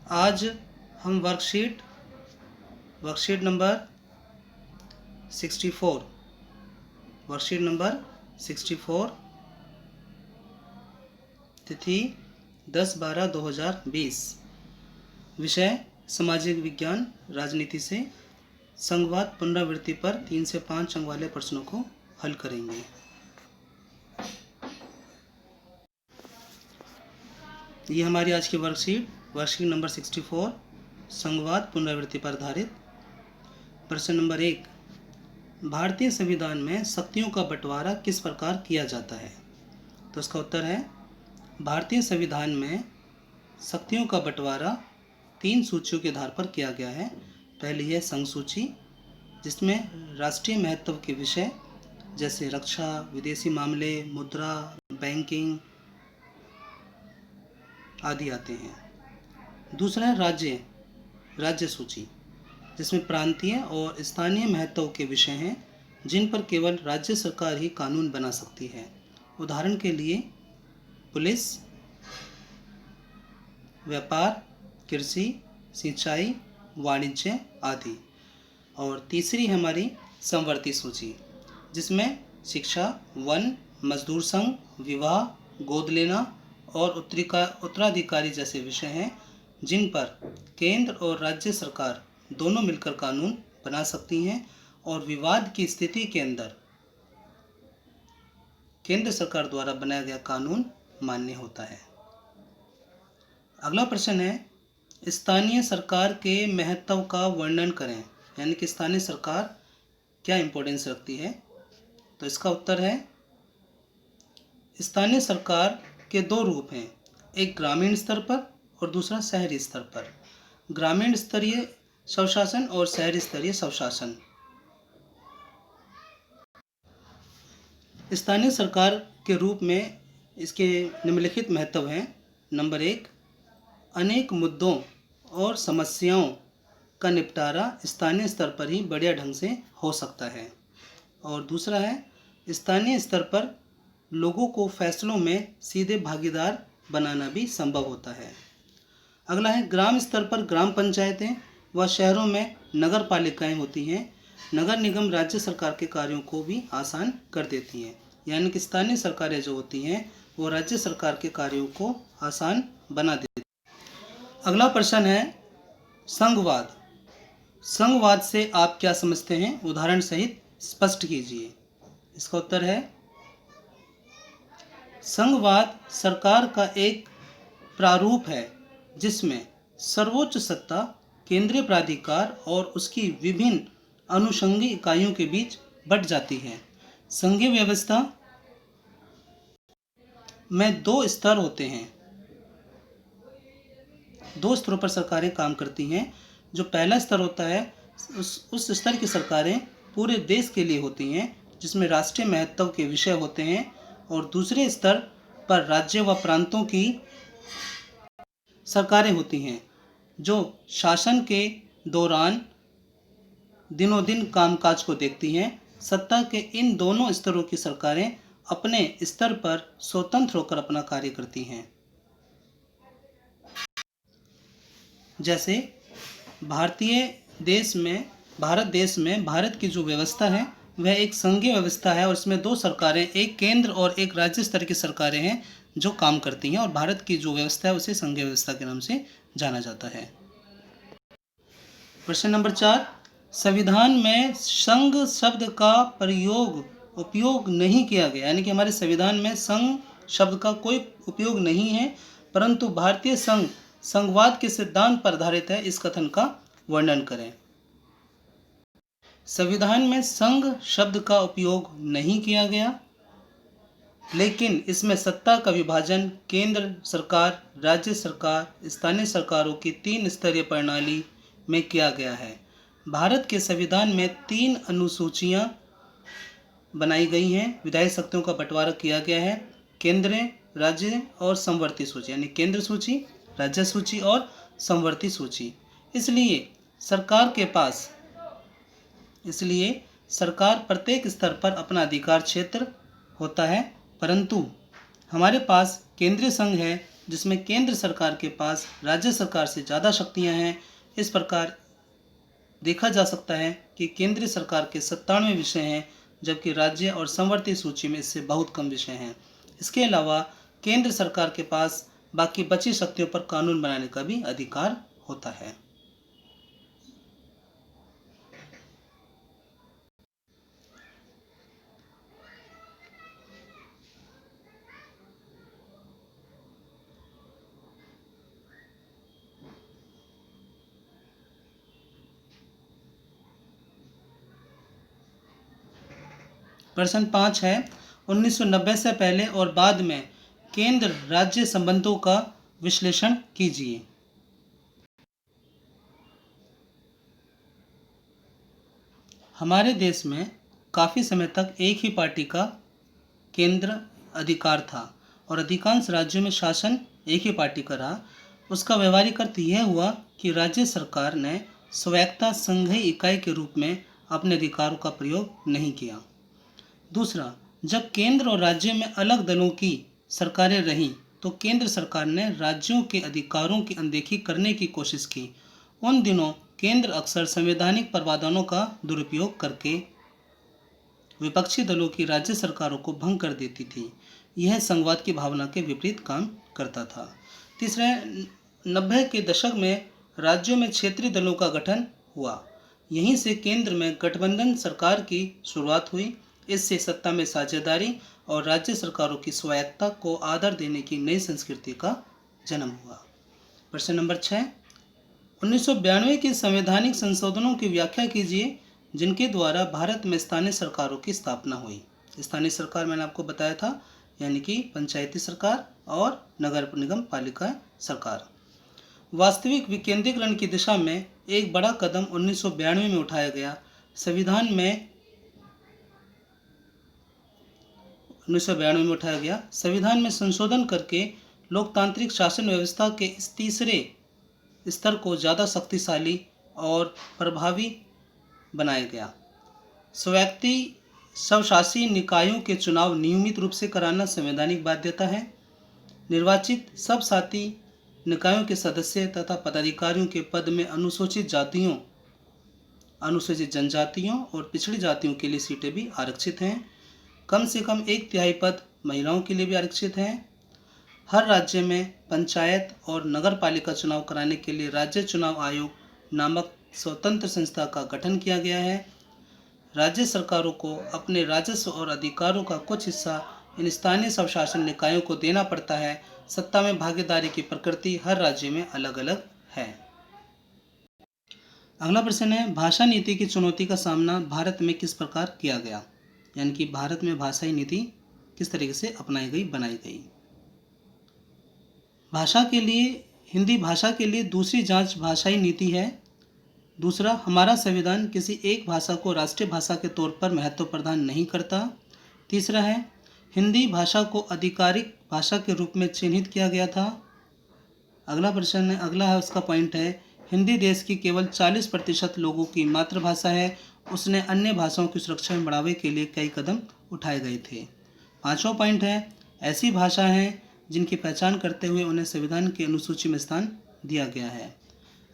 आज हम worksheet number 64 तिथि 10/12/2020, विषय सामाजिक विज्ञान राजनीति से संघवाद पुनरावृत्ति पर 3 से 5 अंक वाले प्रश्नों को हल करेंगे। ये हमारी आज की वर्कशीट नंबर 64 संघवाद पुनरावृत्ति पर आधारित। प्रश्न नंबर 1, भारतीय संविधान में शक्तियों का बंटवारा किस प्रकार किया जाता है? तो इसका उत्तर है, भारतीय संविधान में शक्तियों का बंटवारा 3 सूचियों के आधार पर किया गया है। पहली है संघ सूची, जिसमें राष्ट्रीय महत्व के विषय जैसे रक्षा, विदेशी मामले, मुद्रा, बैंकिंग आदि आते हैं। दूसरा है राज्य सूची, जिसमें प्रांतीय और स्थानीय महत्व के विषय हैं जिन पर केवल राज्य सरकार ही कानून बना सकती है। उदाहरण के लिए पुलिस, व्यापार, कृषि, सिंचाई, वाणिज्य आदि। और तीसरी है हमारी समवर्ती सूची, जिसमें शिक्षा, वन, मजदूर संघ, विवाह, गोद लेना और उत्तराधिकारी जैसे विषय हैं जिन पर केंद्र और राज्य सरकार दोनों मिलकर कानून बना सकती हैं और विवाद की स्थिति के अंदर केंद्र सरकार द्वारा बनाया गया कानून मान्य होता है। अगला प्रश्न है, स्थानीय सरकार के महत्व का वर्णन करें, यानी कि स्थानीय सरकार क्या इंपॉर्टेंस रखती है? तो इसका उत्तर है, स्थानीय सरकार के 2 रूप हैं, एक ग्रामीण स्तर पर और दूसरा शहरी स्तर पर। ग्रामीण स्तरीय स्वशासन और शहरी स्तरीय स्वशासन। स्थानीय सरकार के रूप में इसके निम्नलिखित महत्व हैं। नंबर 1, अनेक मुद्दों और समस्याओं का निपटारा स्थानीय स्तर पर ही बढ़िया ढंग से हो सकता है। और दूसरा है, स्थानीय स्तर पर लोगों को फैसलों में सीधे भागीदार बनाना भी संभव होता है। अगला है, ग्राम स्तर पर ग्राम पंचायतें व शहरों में नगर पालिकाएँ होती हैं। नगर निगम राज्य सरकार के कार्यों को भी आसान कर देती हैं, यानी कि स्थानीय सरकारें जो होती हैं वो राज्य सरकार के कार्यों को आसान बना देती हैं। अगला प्रश्न है, संघवाद से आप क्या समझते हैं? उदाहरण सहित स्पष्ट कीजिए। इसका उत्तर है, संघवाद सरकार का एक प्रारूप है जिसमें सर्वोच्च सत्ता केंद्रीय प्राधिकार और उसकी विभिन्न अनुषंगी इकाइयों के बीच बंट जाती है। संघीय व्यवस्था में 2 स्तर होते हैं, 2 स्तरों पर सरकारें काम करती हैं। जो पहला स्तर होता है उस स्तर की सरकारें पूरे देश के लिए होती हैं, जिसमें राष्ट्रीय महत्व के विषय होते हैं। और दूसरे स्तर पर राज्य व प्रांतों की सरकारें होती हैं जो शासन के दौरान दिनों दिन कामकाज को देखती हैं। सत्ता के इन दोनों स्तरों की सरकारें अपने स्तर पर स्वतंत्र होकर अपना कार्य करती हैं। जैसे भारत देश में भारत की जो व्यवस्था है वह एक संघीय व्यवस्था है और इसमें 2 सरकारें, एक केंद्र और एक राज्य स्तर की सरकारें हैं जो काम करती हैं। और भारत की जो व्यवस्था है उसे संघीय व्यवस्था के नाम से जाना जाता है। प्रश्न नंबर 4, संविधान में संघ शब्द का उपयोग नहीं किया गया, यानी कि हमारे संविधान में संघ शब्द का कोई उपयोग नहीं है, परंतु भारतीय संघवाद के सिद्धांत पर आधारित है। इस कथन का वर्णन करें। संविधान में संघ शब्द का उपयोग नहीं किया गया, लेकिन इसमें सत्ता का विभाजन केंद्र सरकार, राज्य सरकार, स्थानीय सरकारों की 3 स्तरीय प्रणाली में किया गया है। भारत के संविधान में 3 अनुसूचियां बनाई गई हैं। विधायी शक्तियों का बंटवारा किया गया है, केंद्र, राज्य और समवर्ती सूची, यानी केंद्र सूची, राज्य सूची और समवर्ती सूची। इसलिए सरकार प्रत्येक स्तर पर अपना अधिकार क्षेत्र होता है, परंतु हमारे पास केंद्रीय संघ है जिसमें केंद्र सरकार के पास राज्य सरकार से ज़्यादा शक्तियां हैं। इस प्रकार देखा जा सकता है कि केंद्र सरकार के 97 विषय हैं, जबकि राज्य और समवर्ती सूची में इससे बहुत कम विषय हैं। इसके अलावा केंद्र सरकार के पास बाकी बची शक्तियों पर कानून बनाने का भी अधिकार होता है। प्रश्न 5 है, 1990 से पहले और बाद में केंद्र राज्य संबंधों का विश्लेषण कीजिए। हमारे देश में काफ़ी समय तक एक ही पार्टी का केंद्र अधिकार था और अधिकांश राज्यों में शासन एक ही पार्टी का रहा। उसका व्यवहारिक अर्थ यह हुआ कि राज्य सरकार ने स्वायत्ता संघीय इकाई के रूप में अपने अधिकारों का प्रयोग नहीं किया। दूसरा, जब केंद्र और राज्य में अलग दलों की सरकारें रहीं तो केंद्र सरकार ने राज्यों के अधिकारों की अनदेखी करने की कोशिश की। उन दिनों केंद्र अक्सर संवैधानिक प्रावधानों का दुरुपयोग करके विपक्षी दलों की राज्य सरकारों को भंग कर देती थी। यह संघवाद की भावना के विपरीत काम करता था। तीसरा, 90 के दशक में राज्यों में क्षेत्रीय दलों का गठन हुआ। यहीं से केंद्र में गठबंधन सरकार की शुरुआत हुई। इससे सत्ता में साझेदारी और राज्य सरकारों की स्वायत्ता को आदर देने की नई संस्कृति का जन्म हुआ। प्रश्न नंबर 6, 1992 के संवैधानिक संशोधनों की व्याख्या कीजिए जिनके द्वारा भारत में स्थानीय सरकारों की स्थापना हुई। स्थानीय सरकार मैंने आपको बताया था, यानी कि पंचायती सरकार और नगर निगम पालिका सरकार। वास्तविक विकेंद्रीकरण की दिशा में एक बड़ा कदम 1992 में उठाया गया। संविधान में 1992 में उठाया गया। संविधान में संशोधन करके लोकतांत्रिक शासन व्यवस्था के इस तीसरे स्तर को ज़्यादा शक्तिशाली और प्रभावी बनाया गया। स्वायत्ती स्वशासी निकायों के चुनाव नियमित रूप से कराना संवैधानिक बाध्यता है। निर्वाचित सबशासी निकायों के सदस्य तथा पदाधिकारियों के पद में अनुसूचित जातियों, अनुसूचित जनजातियों और पिछड़ी जातियों के लिए सीटें भी आरक्षित हैं। कम से कम 1/3 पद महिलाओं के लिए भी आरक्षित हैं। हर राज्य में पंचायत और नगर पालिका चुनाव कराने के लिए राज्य चुनाव आयोग नामक स्वतंत्र संस्था का गठन किया गया है। राज्य सरकारों को अपने राजस्व और अधिकारों का कुछ हिस्सा इन स्थानीय स्वशासन निकायों को देना पड़ता है। सत्ता में भागीदारी की प्रकृति हर राज्य में अलग अलग है। अगला प्रश्न है, भाषा नीति की चुनौती का सामना भारत में किस प्रकार किया गया, यानी कि भारत में भाषाई नीति किस तरीके से अपनाई गई, बनाई गई। भाषा के लिए, हिंदी भाषा के लिए दूसरी जांच भाषाई नीति है। दूसरा, हमारा संविधान किसी एक भाषा को राष्ट्रीय भाषा के तौर पर महत्व प्रदान नहीं करता। तीसरा है, हिंदी भाषा को आधिकारिक भाषा के रूप में चिन्हित किया गया था। अगला प्रश्न है, अगला है उसका पॉइंट है, हिंदी देश की केवल 40% लोगों की मातृभाषा है। उसने अन्य भाषाओं की सुरक्षा में बढ़ावे के लिए कई कदम उठाए गए थे। 5वां पॉइंट है, ऐसी भाषा हैं जिनकी पहचान करते हुए उन्हें संविधान की अनुसूची में स्थान दिया गया है।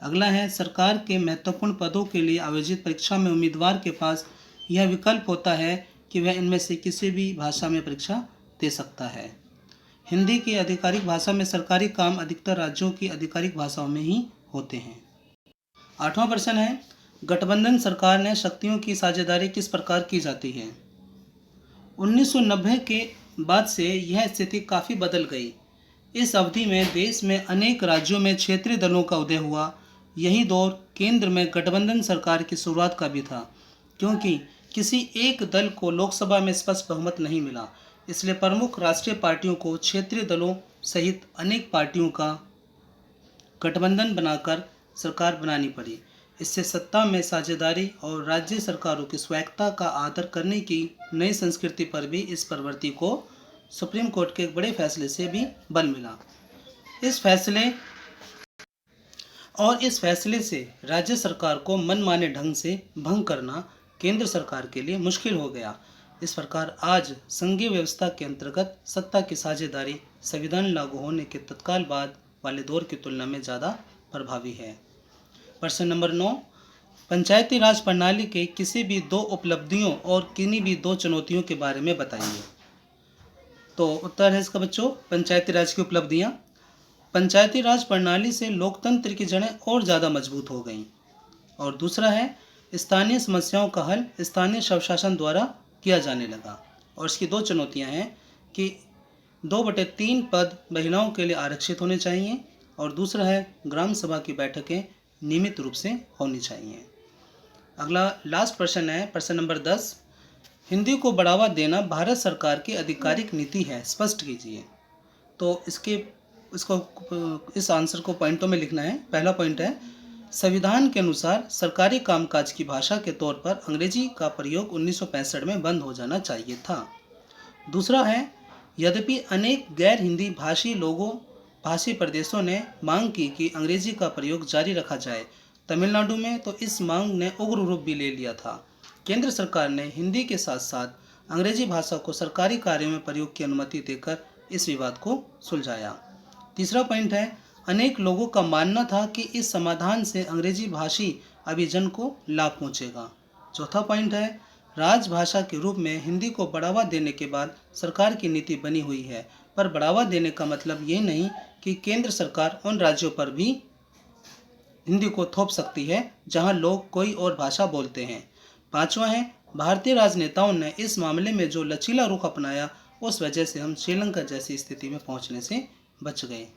अगला है, सरकार के महत्वपूर्ण पदों के लिए आयोजित परीक्षा में उम्मीदवार के पास यह विकल्प होता है कि वह इनमें से किसी भी भाषा में परीक्षा दे सकता है। हिंदी की आधिकारिक भाषा में सरकारी काम अधिकतर राज्यों की आधिकारिक भाषाओं में ही होते हैं। 8वां प्रश्न है, गठबंधन सरकार ने शक्तियों की साझेदारी किस प्रकार की जाती है। 1990 के बाद से यह स्थिति काफ़ी बदल गई। इस अवधि में देश में अनेक राज्यों में क्षेत्रीय दलों का उदय हुआ। यही दौर केंद्र में गठबंधन सरकार की शुरुआत का भी था, क्योंकि किसी एक दल को लोकसभा में स्पष्ट बहुमत नहीं मिला। इसलिए प्रमुख राष्ट्रीय पार्टियों को क्षेत्रीय दलों सहित अनेक पार्टियों का गठबंधन बनाकर सरकार बनानी पड़ी। इससे सत्ता में साझेदारी और राज्य सरकारों की स्वायत्ता का आदर करने की नई संस्कृति पर भी इस प्रवृत्ति को सुप्रीम कोर्ट के एक बड़े फैसले से भी बल मिला। इस फैसले से राज्य सरकार को मनमाने ढंग से भंग करना केंद्र सरकार के लिए मुश्किल हो गया। इस प्रकार आज संघीय व्यवस्था के अंतर्गत सत्ता की साझेदारी संविधान लागू होने के तत्काल बाद वाले दौर की तुलना में ज़्यादा प्रभावी है। प्रश्न नंबर 9, पंचायती राज प्रणाली के किसी भी दो उपलब्धियों और किन्हीं भी दो चुनौतियों के बारे में बताइए। तो उत्तर है इसका बच्चों पंचायती राज की उपलब्धियां। पंचायती राज प्रणाली से लोकतंत्र की जड़ें और ज़्यादा मजबूत हो गईं। और दूसरा है स्थानीय समस्याओं का हल स्थानीय स्वशासन द्वारा किया जाने लगा। और इसकी दो चुनौतियां हैं कि 2/3 पद महिलाओं के लिए आरक्षित होने चाहिए और दूसरा है ग्राम सभा की बैठकें नियमित रूप से होनी चाहिए। अगला लास्ट प्रश्न है प्रश्न नंबर 10, हिंदी को बढ़ावा देना भारत सरकार की आधिकारिक नीति है, स्पष्ट कीजिए। तो इस आंसर को पॉइंटों में लिखना है। पहला पॉइंट है संविधान के अनुसार सरकारी कामकाज की भाषा के तौर पर अंग्रेजी का प्रयोग 1965 में बंद हो जाना चाहिए था। दूसरा है यद्यपि अनेक गैर हिंदी भाषी प्रदेशों ने मांग की कि अंग्रेजी का प्रयोग जारी रखा जाए, तमिलनाडु में तो इस मांग ने उग्र रूप भी ले लिया था। केंद्र सरकार ने हिंदी के साथ साथ अंग्रेजी भाषा को सरकारी कार्यों में प्रयोग की अनुमति देकर इस विवाद को सुलझाया। तीसरा पॉइंट है अनेक लोगों का मानना था कि इस समाधान से अंग्रेजी भाषी अभिजन को लाभ पहुंचेगा। चौथा पॉइंट है राजभाषा के रूप में हिंदी को बढ़ावा देने के बाद सरकार की नीति बनी हुई है, पर बढ़ावा देने का मतलब ये नहीं कि केंद्र सरकार उन राज्यों पर भी हिंदी को थोप सकती है जहां लोग कोई और भाषा बोलते हैं। पांचवा है भारतीय राजनेताओं ने इस मामले में जो लचीला रुख अपनाया उस वजह से हम श्रीलंका जैसी स्थिति में पहुंचने से बच गए।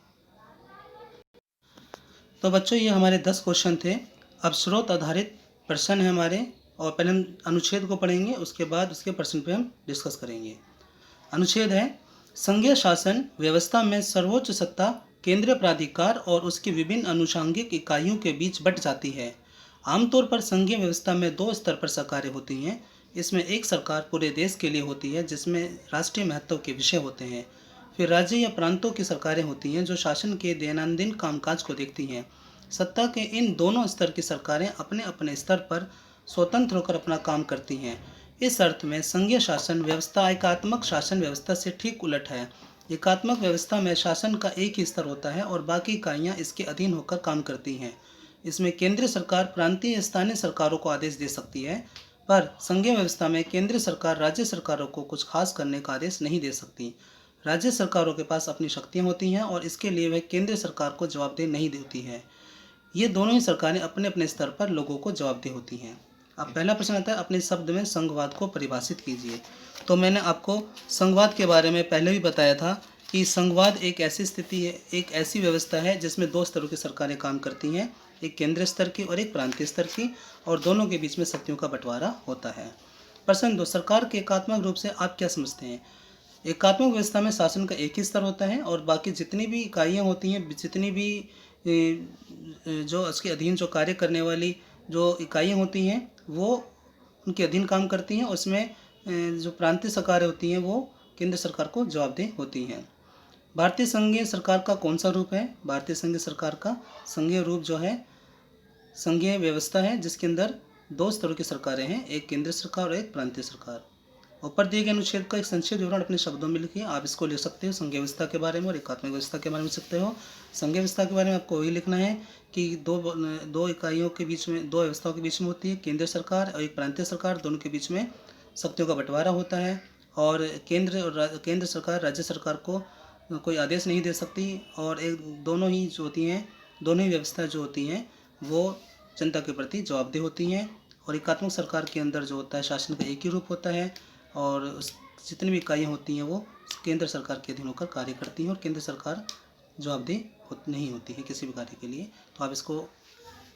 तो बच्चों ये हमारे 10 क्वेश्चन थे। अब स्रोत आधारित प्रश्न है हमारे, और पहले हम अनुच्छेद को पढ़ेंगे, उसके बाद उसके प्रश्न पे हम डिस्कस करेंगे। अनुच्छेद है संघीय शासन व्यवस्था में सर्वोच्च सत्ता केंद्रीय प्राधिकार और उसकी विभिन्न अनुषांगिक इकाइयों के बीच बंट जाती है। आमतौर पर संघीय व्यवस्था में 2 स्तर पर सरकारें होती हैं। इसमें एक सरकार पूरे देश के लिए होती है जिसमें राष्ट्रीय महत्व के विषय होते हैं। फिर राज्य या प्रांतों की सरकारें होती हैं जो शासन के दैनंदिन कामकाज को देखती हैं। सत्ता के इन दोनों स्तर की सरकारें अपने अपने स्तर पर स्वतंत्र होकर अपना काम करती हैं। इस अर्थ में संघीय शासन व्यवस्था एकात्मक शासन व्यवस्था से ठीक उलट है। एकात्मक व्यवस्था में शासन का एक ही स्तर होता है और बाकी इकाइयाँ इसके अधीन होकर काम करती हैं। इसमें केंद्रीय सरकार प्रांतीय स्थानीय सरकारों को आदेश दे सकती है, पर संघीय व्यवस्था में केंद्रीय सरकार राज्य सरकारों को कुछ खास करने का आदेश नहीं दे सकती। राज्य सरकारों के पास अपनी शक्तियाँ होती हैं और इसके लिए वह केंद्रीय सरकार को जवाबदेह नहीं देती है। ये दोनों ही सरकारें अपने अपने स्तर पर लोगों को जवाबदेह होती हैं। अब पहला प्रश्न आता है अपने शब्द में संघवाद को परिभाषित कीजिए। तो मैंने आपको संघवाद के बारे में पहले भी बताया था कि संघवाद एक ऐसी स्थिति है, एक ऐसी व्यवस्था है जिसमें 2 स्तरों की सरकारें काम करती हैं, एक केंद्रीय स्तर की और एक प्रांतीय स्तर की, और दोनों के बीच में शक्तियों का बंटवारा होता है। प्रश्न 2, सरकार के एकात्मक रूप से आप क्या समझते हैं? एकात्मक व्यवस्था में शासन का एक ही स्तर होता है और बाकी जितनी भी इकाइयाँ होती हैं, जितनी भी जो उसके अधीन जो कार्य करने वाली जो इकाइयाँ होती हैं वो उनके अधीन काम करती हैं। उसमें जो प्रांतीय सरकारें होती हैं वो केंद्र सरकार को जवाबदेह होती हैं। भारतीय संघीय सरकार का कौन सा रूप है? भारतीय संघीय सरकार का संघीय रूप जो है संघीय व्यवस्था है जिसके अंदर 2 स्तरों की सरकारें हैं, एक केंद्र सरकार और एक प्रांतीय सरकार। ऊपर दिए गए अनुच्छेद का एक संक्षिप्त विवरण अपने शब्दों में लिखिए। आप इसको लिख सकते हो संघीय व्यवस्था के बारे में और एकात्मक व्यवस्था के बारे में लिख सकते हो। संघीय व्यवस्था के बारे में आपको वही लिखना है कि दो इकाइयों के बीच में, 2 व्यवस्थाओं के बीच में होती है, केंद्र सरकार और एक प्रांतीय सरकार, दोनों के बीच में शक्तियों का बंटवारा होता है और केंद्र सरकार राज्य सरकार को कोई आदेश नहीं दे सकती और दोनों ही जो होती हैं, दोनों ही व्यवस्था जो होती हैं वो जनता के प्रति जवाबदेह होती हैं। और एकात्मक सरकार के अंदर जो होता है शासन का एक ही रूप होता है और जितनी भी इकाइयाँ होती हैं वो केंद्र सरकार के अधीन होकर कार्य करती हैं और केंद्र सरकार जवाबदेह नहीं होती है किसी भी कार्य के लिए। तो आप इसको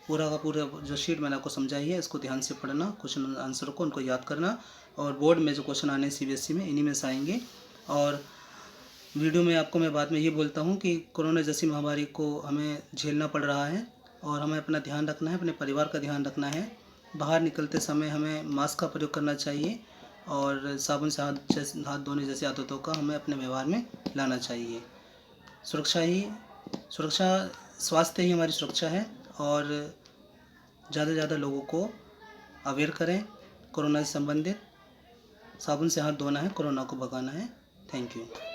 पूरा का पूरा जो शीट मैंने आपको समझाई है इसको ध्यान से पढ़ना, क्वेश्चन आंसरों को उनको याद करना, और बोर्ड में जो क्वेश्चन आने CBSE में इन्हीं में से आएंगे। और वीडियो में आपको मैं बाद में ये बोलता हूँ कि कोरोना जैसी महामारी को हमें झेलना पड़ रहा है और हमें अपना ध्यान रखना है, अपने परिवार का ध्यान रखना है। बाहर निकलते समय हमें मास्क का प्रयोग करना चाहिए और साबुन से हाथ धोने जैसी आदतों का हमें अपने व्यवहार में लाना चाहिए। सुरक्षा स्वास्थ्य ही हमारी सुरक्षा है और ज़्यादा से ज़्यादा लोगों को अवेयर करें कोरोना से संबंधित। साबुन से हाथ धोना है, कोरोना को भगाना है। Thank you.